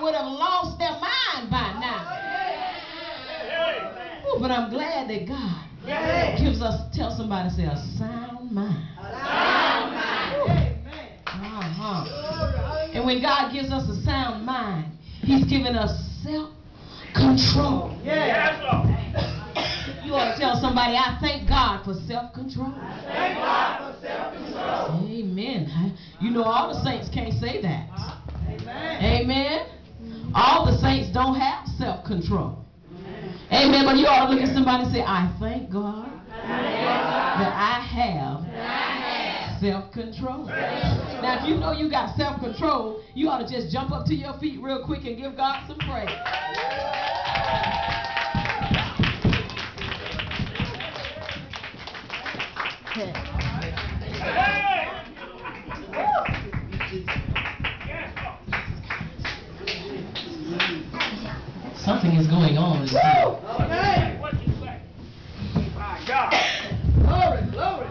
would have lost their mind by now. Ooh, but I'm glad that God gives us, tell somebody, say, a sound mind. And when God gives us a sound mind, He's giving us self-control. You ought to tell somebody, I thank God for self-control. Thank God for self-control. Amen. You know, all the saints can't say that. Amen. Amen. All the saints don't have self-control. Amen. But you ought to look at somebody and say, I thank God that I have self-control. Now, if you know you got self-control, you ought to just jump up to your feet real quick and give God some praise. Something is going on. Okay. Glory, glory.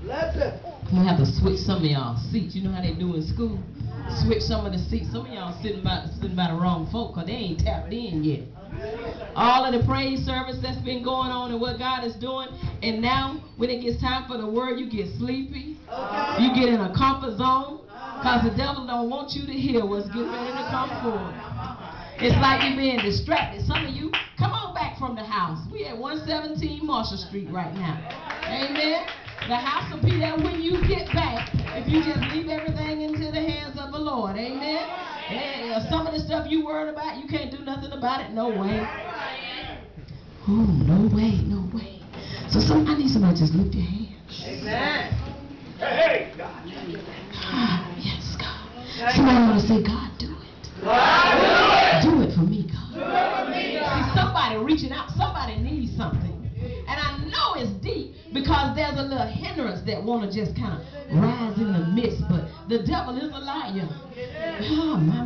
Bless it. I'm going to have to switch some of y'all seats. You know how they do in school? Switch some of the seats. Some of y'all sitting by the wrong folk because they ain't tapped in yet. All of the praise service that's been going on and what God is doing. And now when it gets time for the word, you get sleepy. Okay. You get in a comfort zone because the devil don't want you to hear what's getting ready to come forward. It's like you're being distracted. Some of you, come on back from the house. We at 117 Marshall Street right now. Amen. The house will be there when you get back if you just leave everything into the hands of the Lord. Amen. And some of the stuff you worried about, you can't do nothing about it. No way. Oh, no way, no way. So I need somebody to just lift your hands. Amen. Hey, God. Yes, God. Somebody want to say, God, do it. God, do it for me, God. do it for me, God. See, somebody reaching out, somebody needs something. And I know it's deep because there's a little hindrance that want to just kind of rise in the midst. But the devil is a liar. Oh, my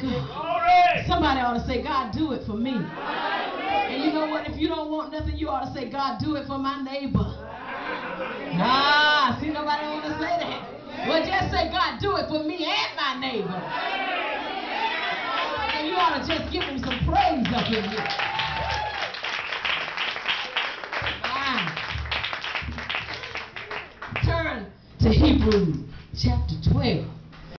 God. Somebody ought to say, God, do it for me. And you know what? If you don't want nothing, you ought to say, God, do it for my neighbor. See, nobody want to say that. Well, just say, God, do it for me and my neighbor. And you ought to just give him some praise up in here. Turn to Hebrews chapter 12.